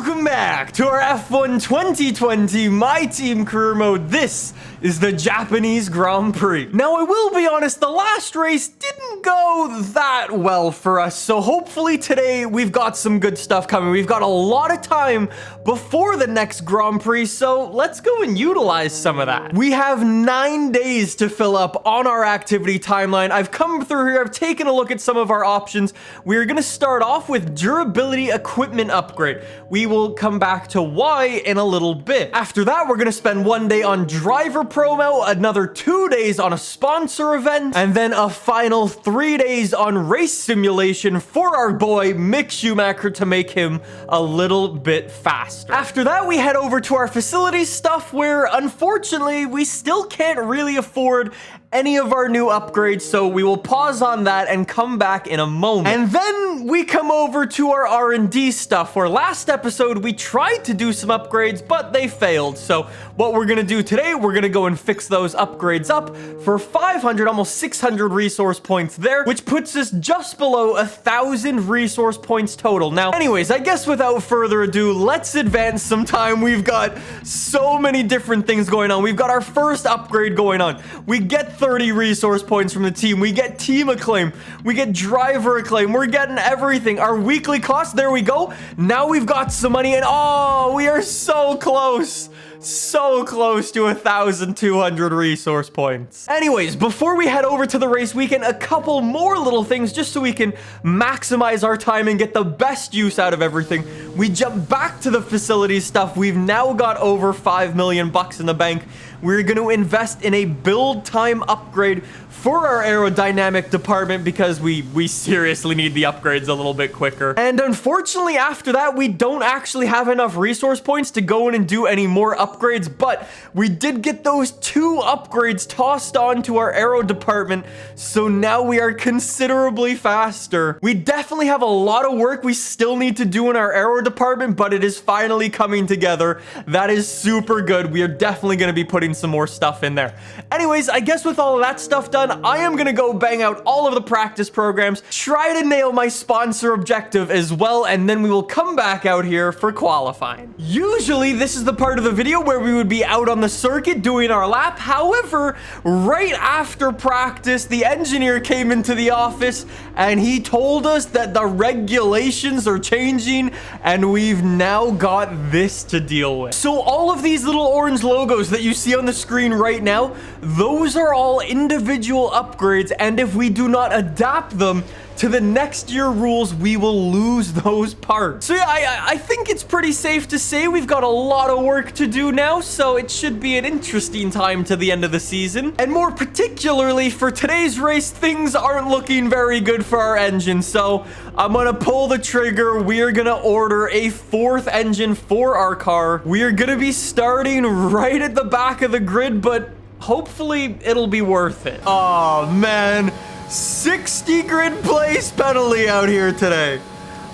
welcome back to our F1 2020 My Team Career Mode. This is the Japanese Grand Prix. Now, I will be honest, the last race didn't go that well for us, so hopefully today we've got some good stuff coming. We've got a lot of time before the next Grand Prix, so let's go and utilize some of that. We have 9 days to fill up on our activity timeline. I've come through here, I've taken a look at some of our options. We're gonna start off with durability equipment upgrade. We will come back to why in a little bit. After that, we're gonna spend 1 day on driver promo, another 2 days on a sponsor event, and then a final 3 days on race simulation for our boy Mick Schumacher to make him a little bit faster. After that, we head over to our facilities stuff where unfortunately we still can't really afford any of our new upgrades, so we will pause on that and come back in a moment. And then we come over to our R&D stuff, where last episode we tried to do some upgrades, but they failed. So what we're gonna do today, we're gonna go and fix those upgrades up for 500, almost 600 resource points there, which puts us just below 1,000 resource points total. Now, anyways, I guess without further ado, let's advance some time. We've got so many different things going on. We've got our first upgrade going on. We get 30 resource points from the team. We get team acclaim. We get driver acclaim. We're getting everything. Our weekly cost, there we go. Now we've got some money, and oh, we are so close. So close to 1,200 resource points. Anyways, before we head over to the race weekend, a couple more little things just so we can maximize our time and get the best use out of everything. We jump back to the facilities stuff. We've now got over 5 million bucks in the bank. We're going to invest in a build time upgrade for our aerodynamic department because we seriously need the upgrades a little bit quicker. And unfortunately, after that, we don't actually have enough resource points to go in and do any more upgrades, but we did get those 2 upgrades tossed onto our aero department, so now we are considerably faster. We definitely have a lot of work we still need to do in our aero department, but it is finally coming together. That is super good. We are definitely going to be putting some more stuff in there. Anyways, I guess with all of that stuff done, I am gonna go bang out all of the practice programs, try to nail my sponsor objective as well, and then we will come back out here for qualifying. Usually, this is the part of the video where we would be out on the circuit doing our lap. However, right after practice, the engineer came into the office and he told us that the regulations are changing and we've now got this to deal with. So all of these little orange logos that you see on the screen right now, those are all individual upgrades, and if we do not adapt them to the next year rules, we will lose those parts. So yeah, I think it's pretty safe to say we've got a lot of work to do now, so it should be an interesting time to the end of the season. And more particularly for today's race, things aren't looking very good for our engine, so I'm gonna pull the trigger. We are gonna order a 4th engine for our car. We are gonna be starting right at the back of the grid, but hopefully it'll be worth it. Oh man, 60 grid place penalty out here today.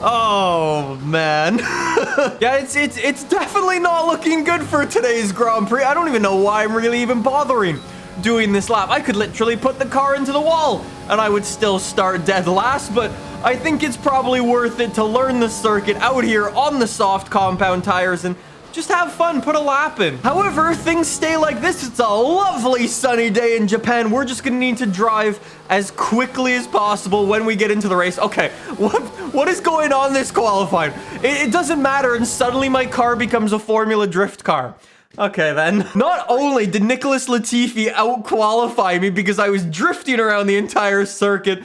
Oh man. Yeah, it's definitely not looking good for today's Grand Prix. I don't even know why I'm really even bothering doing this lap. I could literally put the car into the wall and I would still start dead last, but I think it's probably worth it to learn the circuit out here on the soft compound tires and just have fun, put a lap in. However, things stay like this. It's a lovely sunny day in Japan. We're just gonna need to drive as quickly as possible when we get into the race. Okay, what is going on this qualifying? It doesn't matter, and suddenly my car becomes a Formula Drift car. Okay, then. Not only did Nicholas Latifi out-qualify me because I was drifting around the entire circuit,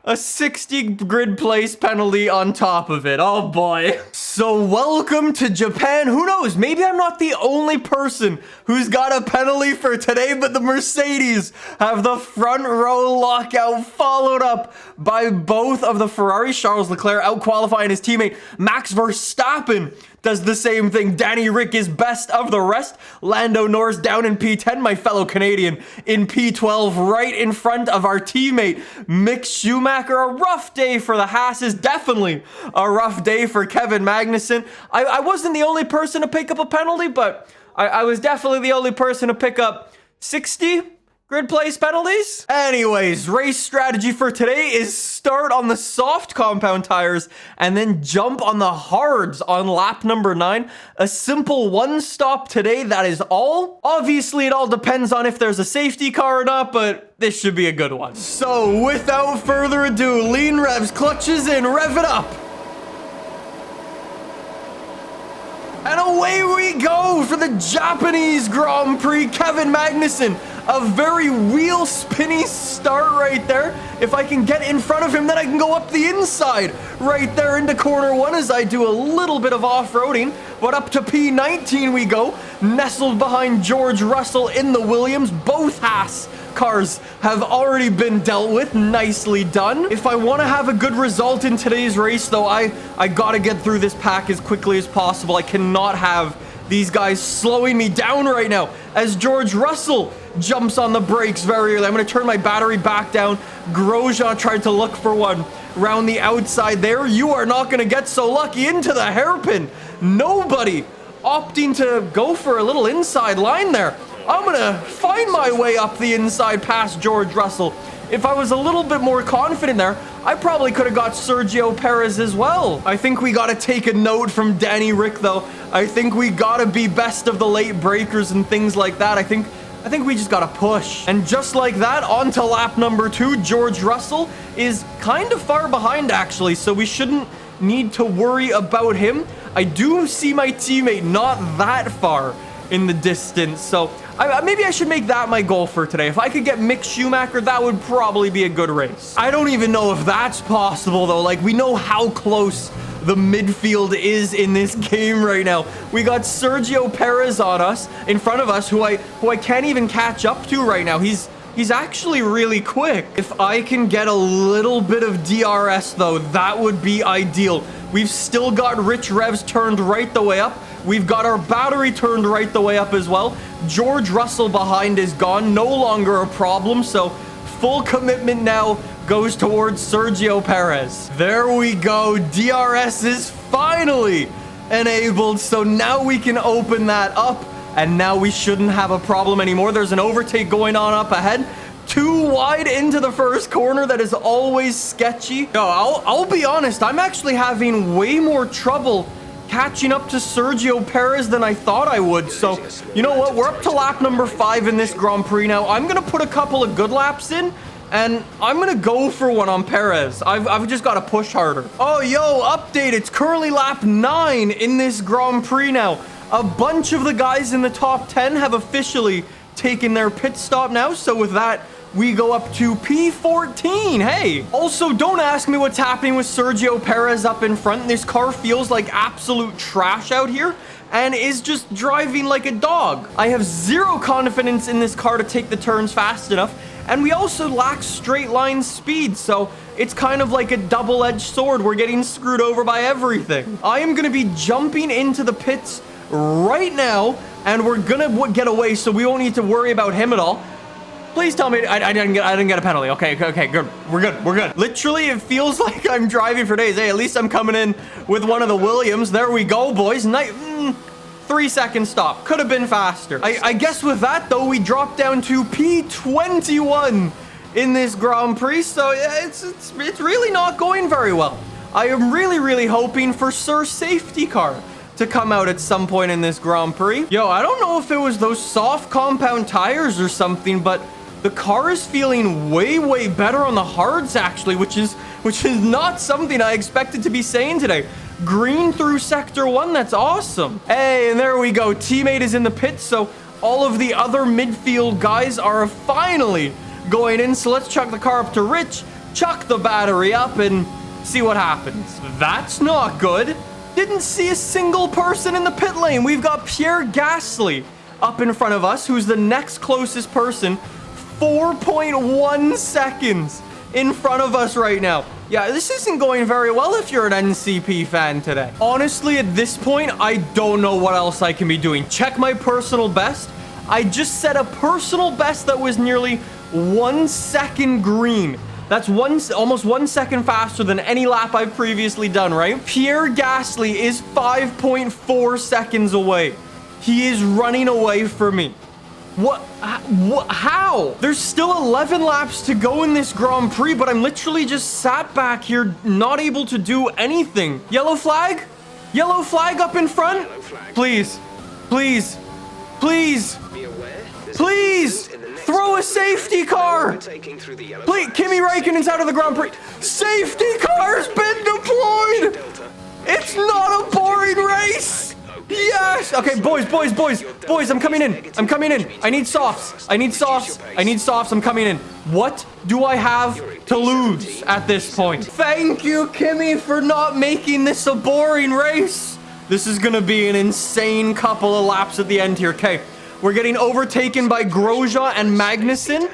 a 60 grid place penalty on top of it. Oh boy. So welcome to Japan. Who knows? Maybe I'm not the only person who's got a penalty for today, but the Mercedes have the front row lockout, followed up by both of the Ferrari. Charles Leclerc out qualifying his teammate Max Verstappen does the same thing. Danny Rick is best of the rest. Lando Norris down in P10, my fellow Canadian in P12, right in front of our teammate Mick Schumacher. A rough day for the Haas's, definitely a rough day for Kevin Magnussen. I wasn't the only person to pick up a penalty, but I was definitely the only person to pick up 60 Grid place penalties? Anyways, race strategy for today is start on the soft compound tires and then jump on the hards on lap number 9. A simple one stop today, that is all. Obviously, it all depends on if there's a safety car or not, but this should be a good one. So, without further ado, lean revs, clutches in, rev it up. And away we go for the Japanese Grand Prix. Kevin Magnussen, a very wheel spinny start right there. If I can get in front of him, then I can go up the inside right there into corner 1 as I do a little bit of off-roading. But up to P19 we go, nestled behind George Russell in the Williams. Both Haas cars have already been dealt with. Nicely done. If I want to have a good result in today's race, though, I gotta get through this pack as quickly as possible. I cannot have these guys slowing me down right now as George Russell jumps on the brakes very early. I'm going to turn my battery back down. Grosjean tried to look for one around the outside there. You are not going to get so lucky into the hairpin. Nobody opting to go for a little inside line there. I'm going to find my way up the inside past George Russell. If I was a little bit more confident there, I probably could have got Sergio Perez as well. I think we got to take a note from Danny Rick, though. I think we got to be best of the late breakers and things like that. I think we just got to push. And just like that, on to lap number 2. George Russell is kind of far behind, actually, so we shouldn't need to worry about him. I do see my teammate not that far in the distance, so maybe I should make that my goal for today. If I could get Mick Schumacher, that would probably be a good race. I don't even know if that's possible, though. Like, we know how close the midfield is in this game right now. We got Sergio Perez on us, in front of us, who I can't even catch up to right now. He's actually really quick. If I can get a little bit of DRS, though, that would be ideal. We've still got rich revs turned right the way up. We've got our battery turned right the way up as well. George Russell behind is gone. No longer a problem. So full commitment now goes towards Sergio Perez. There we go. DRS is finally enabled. So now we can open that up. And now we shouldn't have a problem anymore. There's an overtake going on up ahead. Too wide into the first corner. That is always sketchy. No, I'll be honest. I'm actually having way more trouble catching up to Sergio Perez than I thought I would. So, you know what? We're up to lap number 5 in this Grand Prix now. I'm going to put a couple of good laps in, and I'm going to go for one on Perez. I've just got to push harder. Oh, yo, update. It's currently lap 9 in this Grand Prix now. A bunch of the guys in the top 10 have officially taken their pit stop now. So with that, we go up to P14. Hey, also don't ask me what's happening with Sergio Perez up in front. This car feels like absolute trash out here and is just driving like a dog. I have zero confidence in this car to take the turns fast enough. And we also lack straight line speed. So it's kind of like a double-edged sword. We're getting screwed over by everything. I am going to be jumping into the pits right now, and we're gonna get away, so we won't need to worry about him at all. Please tell me I didn't get a penalty. Okay, good. We're good. Literally, it feels like I'm driving for days. Hey, at least I'm coming in with one of the Williams. There we go, boys. 3-second stop. Could have been faster. I guess with that, though, we drop down to P21 in this Grand Prix, so it's really not going very well. I am really hoping for Sir Safety Car to come out at some point in this Grand Prix. Yo, I don't know if it was those soft compound tires or something, but the car is feeling way better on the hards, actually, which is not something I expected to be saying today. Green through sector 1, that's awesome. Hey, and there we go. Teammate is in the pit, so all of the other midfield guys are finally going in. So let's chuck the car up to Rich, chuck the battery up, and see what happens. That's not good. Didn't see a single person in the pit lane. We've got Pierre Gasly up in front of us, who's the next closest person. 4.1 seconds in front of us right now. Yeah, this isn't going very well if you're an NCP fan today. Honestly, at this point, I don't know what else I can be doing. Check my personal best. I just set a personal best that was nearly 1 second green. That's almost 1 second faster than any lap I've previously done, right? Pierre Gasly is 5.4 seconds away. He is running away from me. What? How? There's still 11 laps to go in this Grand Prix, but I'm literally just sat back here, not able to do anything. Yellow flag? Yellow flag up in front? Please. Please. Please. Please. Throw a safety car. Please. Kimi Räikkönen's out of the Grand Prix. Safety car's been deployed. It's not a boring race. Yes! Okay, boys, I'm coming in. I'm coming in. I need softs. I need softs. I'm coming in. What do I have to lose at this point? Thank you, Kimi, for not making this a boring race. This is gonna be an insane couple of laps at the end here. Okay, we're getting overtaken by Grosjean and Magnussen,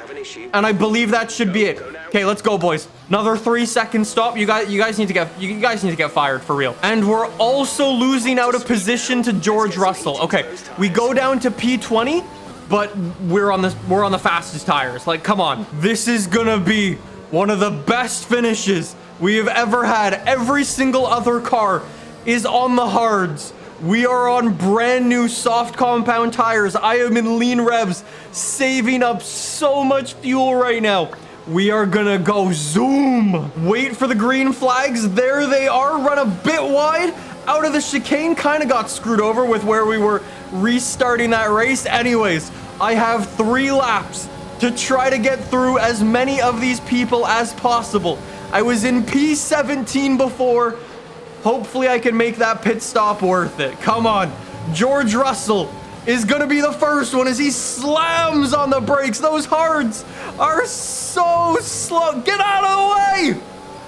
and I believe that should be it. Okay, let's go, boys. Another 3-second stop. You guys need to get fired for real. And we're also losing out a position to George Russell. Okay, we go down to P20, but we're on the fastest tires. Like, come on. This is gonna be one of the best finishes we have ever had. Every single other car is on the hards. We are on brand new soft compound tires. I am in lean revs, saving up so much fuel right now. We are gonna go zoom. Wait for the green flags. There they are. Run a bit wide out of the chicane. Kind of got screwed over with where we were restarting that race. Anyways, I have 3 laps to try to get through as many of these people as possible. I was in P17 before. Hopefully I can make that pit stop worth it. Come on. George Russell is going to be the first one as he slams on the brakes. Those hards are so slow. Get out of the way.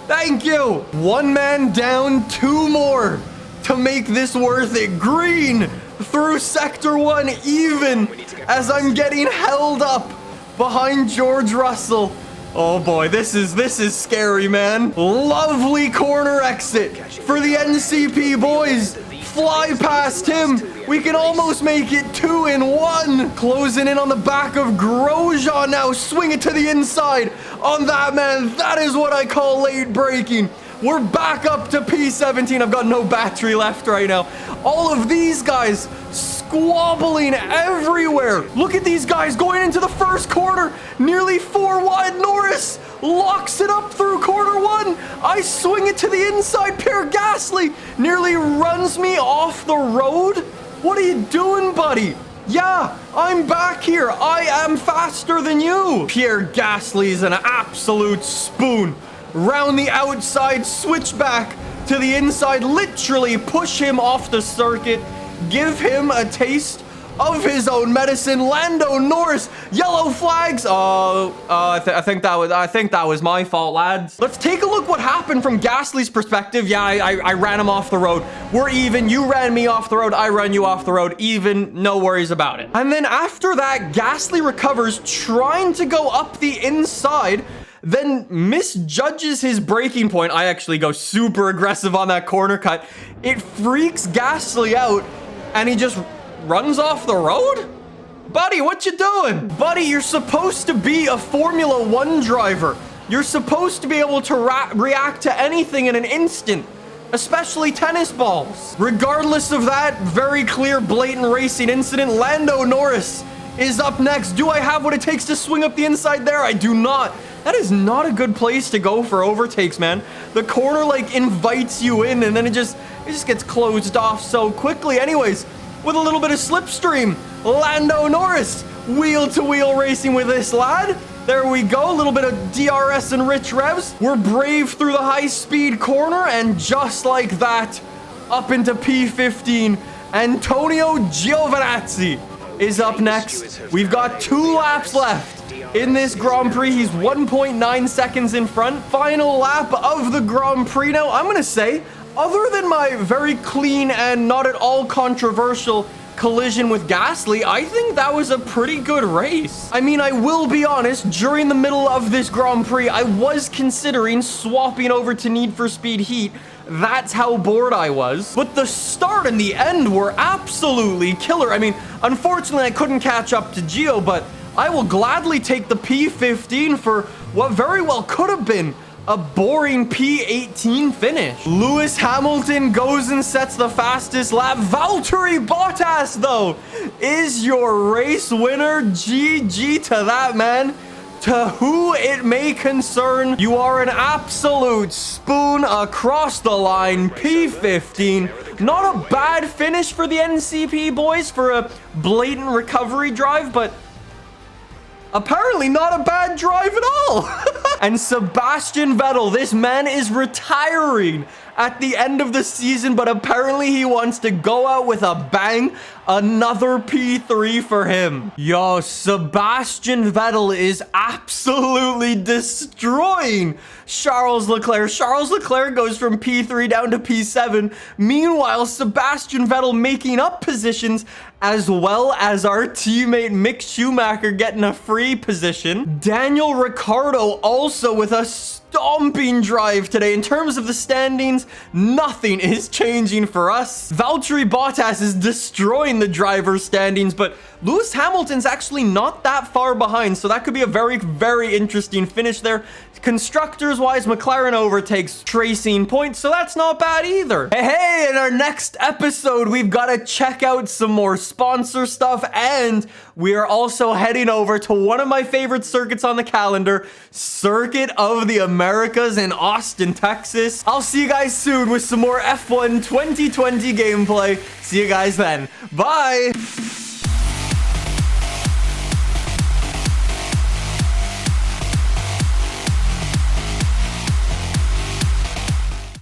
Thank you. 1 man down, 2 more to make this worth it. Green through sector 1 even as I'm getting held up behind George Russell. Oh boy, this is scary, man. Lovely corner exit for the NCP boys. Fly past him. We can almost make it 2 in 1. Closing in on the back of Grosjean now. Swing it to the inside on that man. That is what I call late braking. We're back up to P17. I've got no battery left right now. All of these guys squabbling everywhere. Look at these guys going into the first corner. Nearly 4 wide. Norris locks it up through corner 1. I swing it to the inside. Pierre Gasly nearly runs me off the road. What are you doing, buddy? Yeah, I'm back here. I am faster than you. Pierre Gasly's an absolute spoon. Round the outside, switch back to the inside, literally push him off the circuit, give him a taste of his own medicine. Lando Norris, yellow flags. I think that was my fault, lads. Let's take a look what happened from Gasly's perspective. Yeah, I ran him off the road. We're even. You ran me off the road. I ran you off the road. Even. No worries about it. And then after that, Gasly recovers, trying to go up the inside, then misjudges his braking point. I actually go super aggressive on that corner cut. It freaks Gasly out, and he just runs off the road? Buddy, what you doing? Buddy, you're supposed to be a Formula 1 driver. You're supposed to be able to react to anything in an instant, especially tennis balls. Regardless of that very clear, blatant racing incident, Lando Norris is up next. Do I have what it takes to swing up the inside there? I do not. That is not a good place to go for overtakes, man. The corner, like, invites you in, and then it just gets closed off so quickly. Anyways, with a little bit of slipstream, Lando Norris, wheel-to-wheel racing with this lad. There we go, a little bit of DRS and rich revs. We're brave through the high-speed corner, and just like that, up into P15. Antonio Giovinazzi is up next. We've got 2 laps left in this Grand Prix. He's 1.9 seconds in front. Final lap of the Grand Prix now. I'm gonna say, other than my very clean and not at all controversial collision with Gasly, I think that was a pretty good race. I mean, I will be honest, during the middle of this Grand Prix, I was considering swapping over to Need for Speed Heat. That's how bored I was. But the start and the end were absolutely killer. I mean, unfortunately, I couldn't catch up to Gio, but I will gladly take the P15 for what very well could have been a boring P18 finish. Lewis Hamilton goes and sets the fastest lap. Valtteri Bottas, though, is your race winner. GG to that, man. To who it may concern, you are an absolute spoon across the line. P15. Not a bad finish for the NCP boys for a blatant recovery drive, but apparently not a bad drive at all. And Sebastian Vettel, this man is retiring at the end of the season, but apparently he wants to go out with a bang. Another P3 for him. Yo, Sebastian Vettel is absolutely destroying Charles Leclerc. Charles Leclerc goes from P3 down to P7. Meanwhile, Sebastian Vettel making up positions, as well as our teammate Mick Schumacher getting a free position. Daniel Ricciardo also with a stomping drive today. In terms of the standings, nothing is changing for us. Valtteri Bottas is destroying the driver's standings, but Lewis Hamilton's actually not that far behind, so that could be a very, very interesting finish there. Constructors-wise, McLaren overtakes Racing Point, so that's not bad either. Hey, in our next episode, we've got to check out some more sponsor stuff, and we are also heading over to one of my favorite circuits on the calendar, Circuit of the Americas in Austin, Texas. I'll see you guys soon with some more F1 2020 gameplay. See you guys then. Bye!